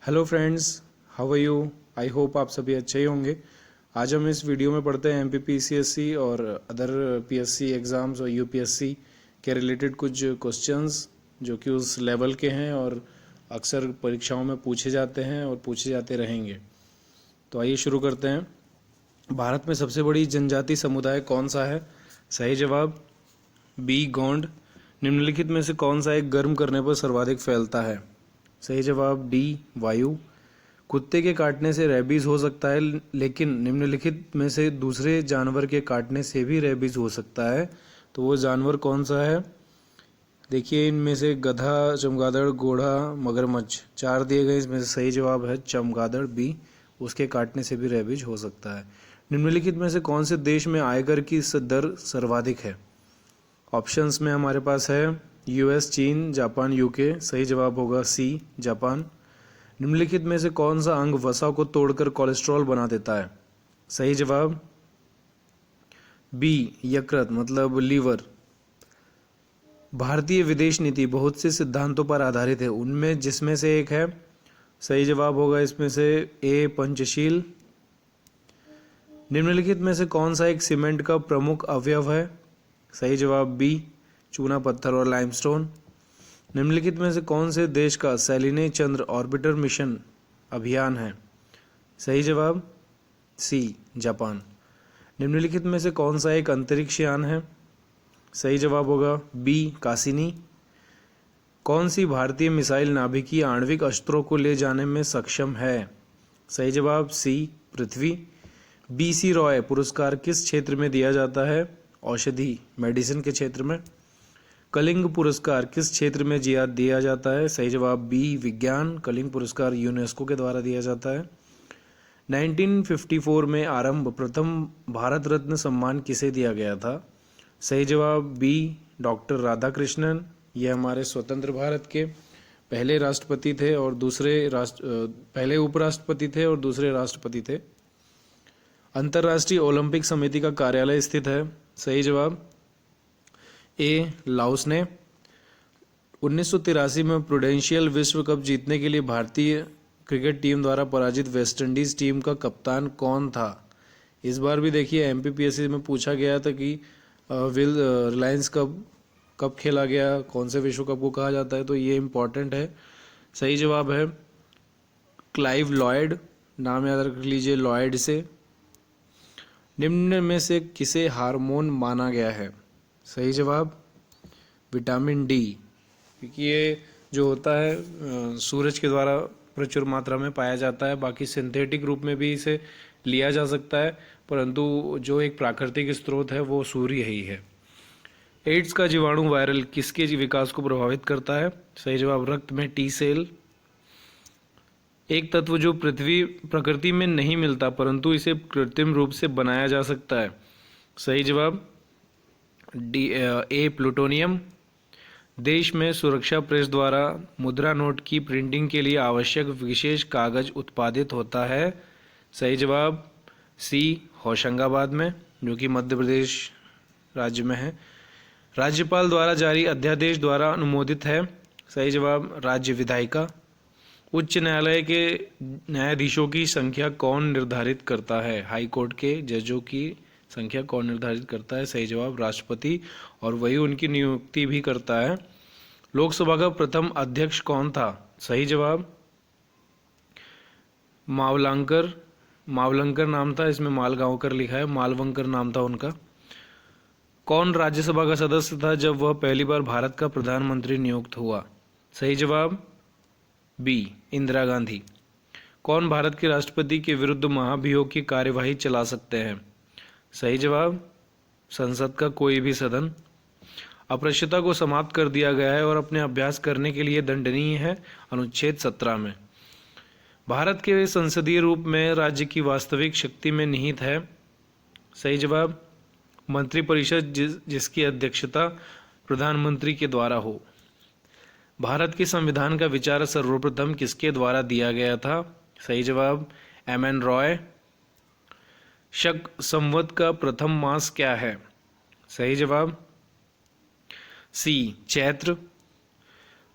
Hello friends, how are you. I hope आप सभी अच्छे ही होंगे। आज हम इस वीडियो में पढ़ते हैं एमपीपीसीएससी और अदर पीएससी एग्ज़ाम्स और यूपीएससी के रिलेटेड कुछ क्वेश्चंस जो कि उस लेवल के हैं और अक्सर परीक्षाओं में पूछे जाते हैं और पूछे जाते रहेंगे। तो आइए शुरू करते हैं। भारत में सबसे बड़ी जनजाति समुदाय कौन सा है? सही जवाब बी गोंड। निम्नलिखित में से कौन सा एक गर्म करने पर सर्वाधिक फैलता है? सही जवाब डी वायु। कुत्ते के काटने से रेबीज हो सकता है, लेकिन निम्नलिखित में से दूसरे जानवर के काटने से भी रेबीज हो सकता है, तो वो जानवर कौन सा है? देखिए, इनमें से गधा, चमगादड़, घोड़ा, मगरमच्छ चार दिए गए। इसमें से सही जवाब है चमगादड़ बी, उसके काटने से भी रेबीज हो सकता है। निम्नलिखित में से कौन से देश में आयकर की दर सर्वाधिक है? ऑप्शंस में हमारे पास है यूएस, चीन, जापान, यूके। सही जवाब होगा सी जापान। निम्नलिखित में से कौन सा अंग वसा को तोड़कर कोलेस्ट्रॉल बना देता है? सही जवाब बी यकृत मतलब लीवर। भारतीय विदेश नीति बहुत से सिद्धांतों पर आधारित है, उनमें जिसमें से एक है। सही जवाब होगा इसमें से ए पंचशील। निम्नलिखित में से कौन सा एक सीमेंट का प्रमुख अवयव है? सही जवाब बी चूना पत्थर और लाइमस्टोन। निम्नलिखित में से कौन से देश का सेलिने चंद्र ऑर्बिटर मिशन अभियान है? सही जवाब सी जापान। निम्नलिखित में से कौन सा एक अंतरिक्ष यान है? सही जवाब होगा बी कासिनी। कौन सी भारतीय मिसाइल नाभिकीय आणविक अस्त्रों को ले जाने में सक्षम है? सही जवाब सी पृथ्वी। बीसी रॉय पुरस्कार किस क्षेत्र में दिया जाता है? औषधि मेडिसिन के क्षेत्र में। कलिंग पुरस्कार किस क्षेत्र में दिया जाता है? सही जवाब बी विज्ञान। कलिंग पुरस्कार यूनेस्को के द्वारा दिया जाता है। 1954 में आरंभ प्रथम भारत रत्न सम्मान किसे दिया गया था? सही जवाब बी डॉक्टर राधाकृष्णन। ये हमारे स्वतंत्र भारत के पहले राष्ट्रपति थे और पहले उपराष्ट्रपति थे और दूसरे राष्ट्रपति थे। अंतर्राष्ट्रीय ओलंपिक समिति का कार्यालय स्थित है? सही जवाब ए लाओस ने। 1983 में प्रूडेंशियल विश्व कप जीतने के लिए भारतीय क्रिकेट टीम द्वारा पराजित वेस्टइंडीज टीम का कप्तान कौन था? इस बार भी देखिए एमपीपीएससी में पूछा गया था कि रिलायंस कब खेला गया, कौन से विश्व कप को कहा जाता है, तो ये इम्पोर्टेंट है। सही जवाब है क्लाइव लॉयड। नाम याद रख लीजिए लॉयड से। निम्न में से किसे हार्मोन माना गया है? सही जवाब विटामिन डी, क्योंकि ये जो होता है सूरज के द्वारा प्रचुर मात्रा में पाया जाता है। बाकी सिंथेटिक रूप में भी इसे लिया जा सकता है, परंतु जो एक प्राकृतिक स्रोत है वो सूर्य ही है। एड्स का जीवाणु वायरल किसके विकास को प्रभावित करता है? सही जवाब रक्त में टी सेल। एक तत्व जो प्रकृति में नहीं मिलता परंतु इसे कृत्रिम रूप से बनाया जा सकता है। सही जवाब डी ए प्लूटोनियम। देश में सुरक्षा प्रेस द्वारा मुद्रा नोट की प्रिंटिंग के लिए आवश्यक विशेष कागज उत्पादित होता है। सही जवाब सी होशंगाबाद में, जो कि मध्य प्रदेश राज्य में है। राज्यपाल द्वारा जारी अध्यादेश द्वारा अनुमोदित है। सही जवाब राज्य विधायिका। उच्च न्यायालय के न्यायाधीशों की संख्या कौन निर्धारित करता है? हाई कोर्ट के जजों की संख्या कौन निर्धारित करता है? सही जवाब राष्ट्रपति, और वही उनकी नियुक्ति भी करता है। लोकसभा का प्रथम अध्यक्ष कौन था? सही जवाब मावलंकर नाम था, इसमें मालगांवकर लिखा है, मालवंकर नाम था उनका। कौन राज्यसभा का सदस्य था जब वह पहली बार भारत का प्रधानमंत्री नियुक्त हुआ? सही जवाब बी इंदिरा गांधी। कौन भारत के राष्ट्रपति के विरुद्ध महाभियोग की कार्यवाही चला सकते हैं? सही जवाब संसद का कोई भी सदन। अस्पृश्यता को समाप्त कर दिया गया है और अपने अभ्यास करने के लिए दंडनीय है, अनुच्छेद 17 में। भारत के संसदीय रूप में राज्य की वास्तविक शक्ति में निहित है। सही जवाब मंत्रिपरिषद, जिसकी अध्यक्षता प्रधानमंत्री के द्वारा हो। भारत के संविधान का विचार सर्वप्रथम किसके द्वारा दिया गया था? सही जवाब एम.एन. रॉय। शक संवत का प्रथम मास क्या है? सही जवाब सी चैत्र।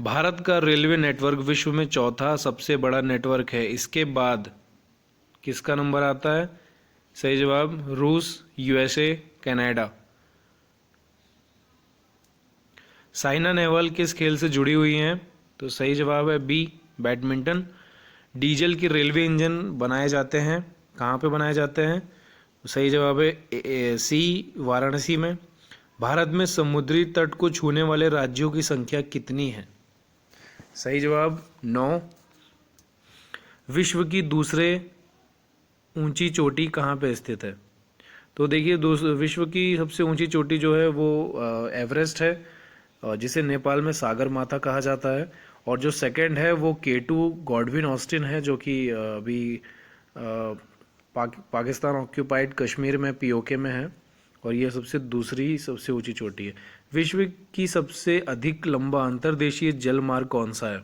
भारत का रेलवे नेटवर्क विश्व में चौथा सबसे बड़ा नेटवर्क है। इसके बाद किसका नंबर आता है? सही जवाब रूस, यूएसए, कनाडा। साइना नेहवाल किस खेल से जुड़ी हुई हैं? तो सही जवाब है बी, बैडमिंटन। डीजल के रेलवे इंजन बनाए जाते हैं, कहाँ पे बनाए जाते हैं? तो सही जवाब है सी, वाराणसी में। भारत में समुद्री तट को छूने वाले राज्यों की संख्या कितनी है? सही जवाब 9। विश्व की दूसरे ऊंची चोटी कहाँ पे स्थित है? तो देखिए विश्व की सबसे ऊंची चोटी जो है वो एवरेस्ट है, जिसे नेपाल में सागर माथा कहा जाता है। और जो सेकंड है वो K2 गॉडविन ऑस्टिन है, जो कि अभी पाकिस्तान ऑक्यूपाइड कश्मीर में पीओके में है, और ये दूसरी सबसे ऊंची चोटी है। विश्व की सबसे अधिक लंबा अंतर्देशीय जल मार्ग कौन सा है?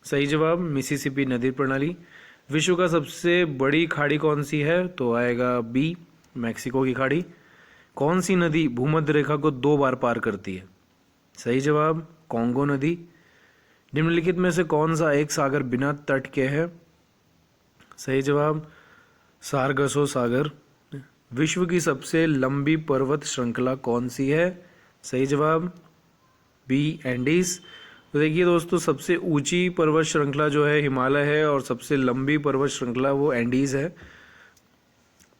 सही जवाब मिसिसिपी नदी प्रणाली। विश्व का सबसे बड़ी खाड़ी कौन सी है? तो आएगा बी, मैक्सिको की खाड़ी। कौन सी नदी भूमध्य रेखा को 2 बार पार करती है? सही जवाब कॉन्गो नदी। निम्नलिखित में से कौन सा एक सागर बिना तट के है? सही जवाब सारगसो सागर। विश्व की सबसे लंबी पर्वत श्रृंखला कौन सी है? सही जवाब बी, एंडीज। तो देखिए दोस्तों, सबसे ऊंची पर्वत श्रृंखला जो है हिमालय है, और सबसे लंबी पर्वत श्रृंखला वो एंडीज है।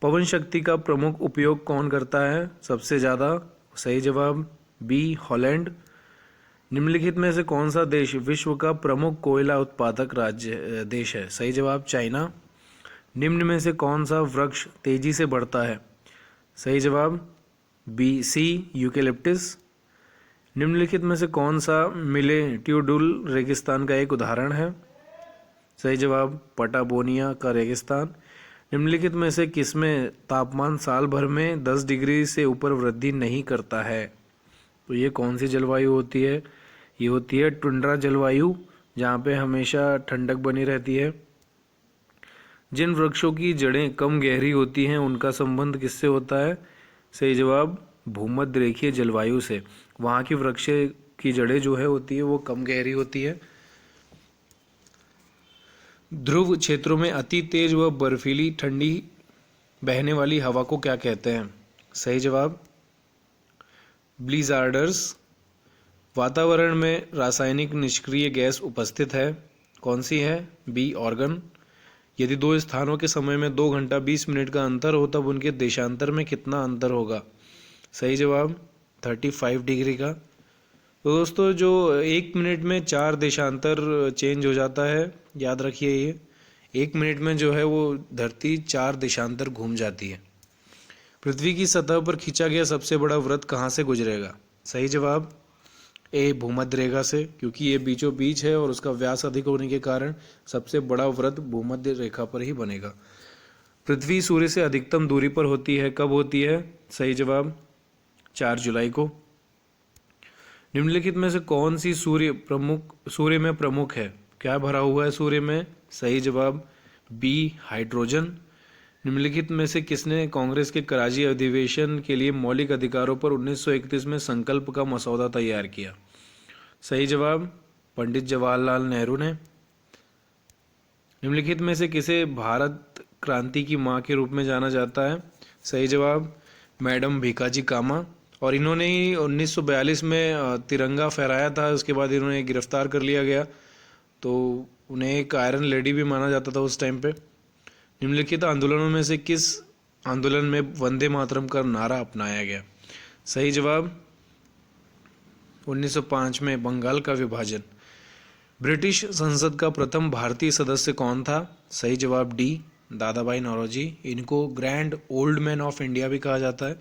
पवन शक्ति का प्रमुख उपयोग कौन करता है सबसे ज़्यादा? सही जवाब बी, हॉलैंड। निम्नलिखित में से कौन सा देश विश्व का प्रमुख कोयला उत्पादक देश है? सही जवाब चाइना। निम्न में से कौन सा वृक्ष तेजी से बढ़ता है? सही जवाब बी, सी, यूकेलिप्टिस। निम्नलिखित में से कौन सा मिलेट्यूडुल रेगिस्तान का एक उदाहरण है? सही जवाब पटागोनिया का रेगिस्तान। निम्नलिखित में से किसमें तापमान साल भर में 10 डिग्री से ऊपर वृद्धि नहीं करता है? तो ये कौन सी जलवायु होती है? ये होती है टुंड्रा जलवायु, जहाँ पे हमेशा ठंडक बनी रहती है। जिन वृक्षों की जड़ें कम गहरी होती हैं उनका संबंध किससे होता है? सही जवाब भूमध्य रेखीय जलवायु से। वहाँ की वृक्ष की जड़ें जो है होती है वो कम गहरी होती है। ध्रुव क्षेत्रों में अति तेज व बर्फीली ठंडी बहने वाली हवा को क्या कहते हैं? सही जवाब ब्लिज़ार्ड्स। वातावरण में रासायनिक निष्क्रिय गैस उपस्थित है, कौन सी है? B, organ. यदि 2 स्थानों के समय में 2 घंटा 20 मिनट का अंतर हो तब उनके देशांतर में कितना अंतर होगा? सही जवाब 35 डिग्री का। तो दोस्तों, जो 1 मिनट में 4 देशांतर चेंज हो जाता है, याद रखिए ये 1 मिनट में जो है वो धरती 4 देशांतर घूम जाती है। पृथ्वी की सतह पर खींचा गया सबसे बड़ा वृत्त कहाँ से गुजरेगा? सही जवाब ए, भूमध्य रेखा से, क्योंकि ये बीचों बीच है और उसका व्यास अधिक होने के कारण सबसे बड़ा वृत्त भूमध्य रेखा पर ही बनेगा। पृथ्वी सूर्य से अधिकतम दूरी पर होती है, कब होती है? सही जवाब 4 जुलाई को। निम्नलिखित में से कौन सी सूर्य में प्रमुख है? क्या भरा हुआ है सूर्य में? सही जवाब बी, हाइड्रोजन। निम्नलिखित में से किसने कांग्रेस के कराची अधिवेशन के लिए मौलिक अधिकारों पर 1931 में संकल्प का मसौदा तैयार किया? सही जवाब पंडित जवाहरलाल नेहरू ने। निम्नलिखित में से किसे भारत क्रांति की मां के रूप में जाना जाता है? सही जवाब मैडम भीकाजी कामा। और इन्होंने ही 1942 में तिरंगा फहराया था। उसके बाद इन्होंने गिरफ्तार कर लिया गया, तो उन्हें एक आयरन लेडी भी माना जाता था उस टाइम पे। निम्नलिखित आंदोलनों में से किस आंदोलन में वंदे मातरम का नारा अपनाया गया? सही जवाब 1905 में बंगाल का विभाजन। ब्रिटिश संसद का प्रथम भारतीय सदस्य कौन था? सही जवाब डी, दादाभाई नौरोजी। इनको grand old man of India भी कहा जाता है।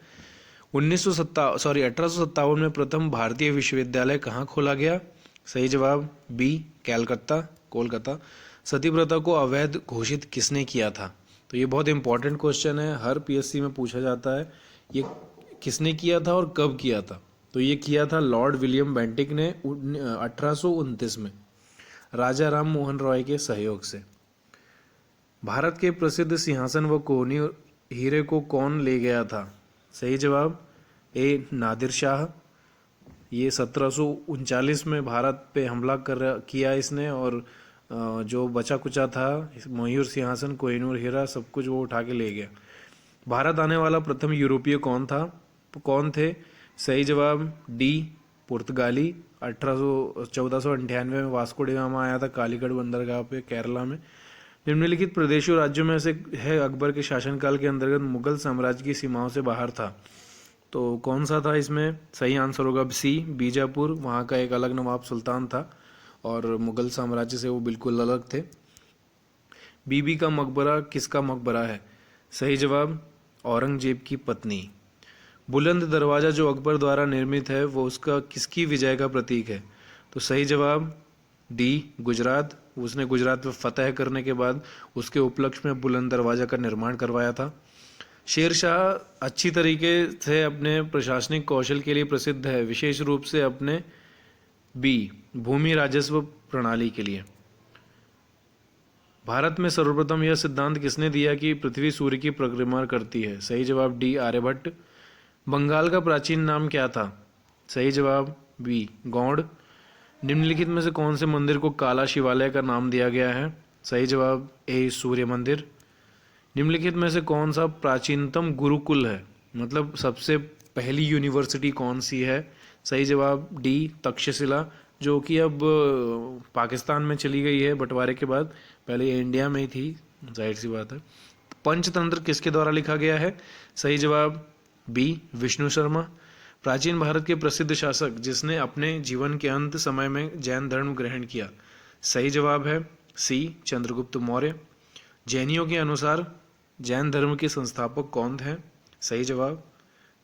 1857 में प्रथम भारतीय विश्वविद्यालय कहाँ खोला गया? सही जवाब बी, कोलकाता। सती प्रथा को अवैध घोषित किसने किया था? तो ये बहुत इंपॉर्टेंट क्वेश्चन है, हर पीएससी में पूछा जाता है। ये किसने किया था और कब किया था? तो ये किया था लॉर्ड विलियम बेंटिक ने 1829 में राजा राम मोहन रॉय के सहयोग से। भारत के प्रसिद्ध सिंहासन व कोहिनूर हीरे को कौन ले गया था? सही जवाब ए, नादिर शाह। ये 1739 में भारत पे हमला किया इसने, और जो बचा कुचा था मयूर सिंहासन, कोहिनूर हीरा, सब कुछ वो उठा के ले गया। भारत आने वाला प्रथम यूरोपीय कौन थे? सही जवाब डी, पुर्तगाली। 1498 में वास्को डी गामा आया था कालीकट बंदरगाह पे केरला में। निम्नलिखित प्रदेशों राज्यों में से है अकबर के शासनकाल के अंतर्गत मुगल साम्राज्य की सीमाओं से बाहर था, तो कौन सा था इसमें? सही आंसर होगा सी, बीजापुर। वहाँ का एक अलग नवाब सुल्तान था और मुगल साम्राज्य से वो बिल्कुल अलग थे। बीबी का मकबरा किसका मकबरा है? सही जवाब औरंगजेब की पत्नी। बुलंद दरवाजा जो अकबर द्वारा निर्मित है वो उसका किसकी विजय का प्रतीक है? तो सही जवाब डी, गुजरात। उसने गुजरात पर फतह करने के बाद उसके उपलक्ष्य में बुलंद दरवाजा का निर्माण करवाया था। शेरशाह अच्छी तरीके से अपने प्रशासनिक कौशल के लिए प्रसिद्ध है, विशेष रूप से अपने बी, भूमि राजस्व प्रणाली के लिए। भारत में सर्वप्रथम यह सिद्धांत किसने दिया कि पृथ्वी सूर्य की परिक्रमा करती है? सही जवाब डी, आर्यभट्ट। बंगाल का प्राचीन नाम क्या था? सही जवाब बी, गौड़। निम्नलिखित में से कौन से मंदिर को काला शिवालय का नाम दिया गया है? सही जवाब ए, सूर्य मंदिर। निम्नलिखित में से कौन सा प्राचीनतम गुरुकुल है, मतलब सबसे पहली यूनिवर्सिटी कौन सी है? सही जवाब डी, तक्षशिला, जो कि अब पाकिस्तान में चली गई है बंटवारे के बाद, पहले ये इंडिया में ही थी, जाहिर सी बात है। पंचतंत्र किसके द्वारा लिखा गया है? सही जवाब बी, विष्णु शर्मा। प्राचीन भारत के प्रसिद्ध शासक जिसने अपने जीवन के अंत समय में जैन धर्म ग्रहण किया? सही जवाब है सी, चंद्रगुप्त मौर्य। जैनियों के अनुसार जैन धर्म के संस्थापक कौन थे? सही जवाब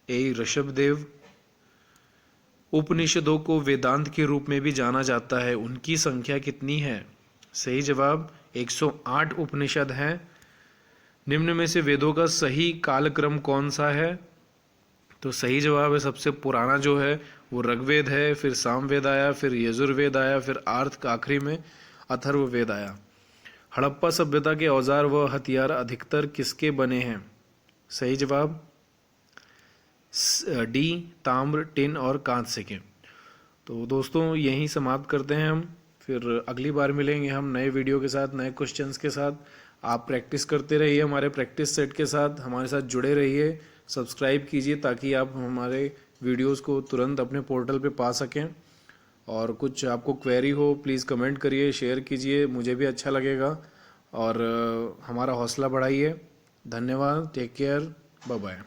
ए, ऋषभदेव। उपनिषदों को वेदांत के रूप में भी जाना जाता है, उनकी संख्या कितनी है? सही जवाब 108 उपनिषद हैं। निम्न में से वेदों का सही कालक्रम कौन सा है? तो सही जवाब है सबसे पुराना जो है वो ऋग्वेद है, फिर सामवेद आया, फिर यजुर्वेद आया, फिर आर्थ, आखिरी में अथर्ववेद आया। हड़प्पा सभ्यता के औजार व हथियार अधिकतर किसके बने हैं? सही जवाब डी, ताम्र, टिन और कांस्य के। तो दोस्तों यहीं समाप्त करते हैं हम, फिर अगली बार मिलेंगे हम नए वीडियो के साथ, नए क्वेश्चंस के साथ। आप प्रैक्टिस करते रहिए हमारे प्रैक्टिस सेट के साथ, हमारे साथ जुड़े रहिए, सब्सक्राइब कीजिए ताकि आप हमारे वीडियोस को तुरंत अपने पोर्टल पे पा सकें। और कुछ आपको क्वेरी हो प्लीज़ कमेंट करिए, शेयर कीजिए, मुझे भी अच्छा लगेगा, और हमारा हौसला बढ़ाइए। धन्यवाद, टेक केयर, बाय बाय।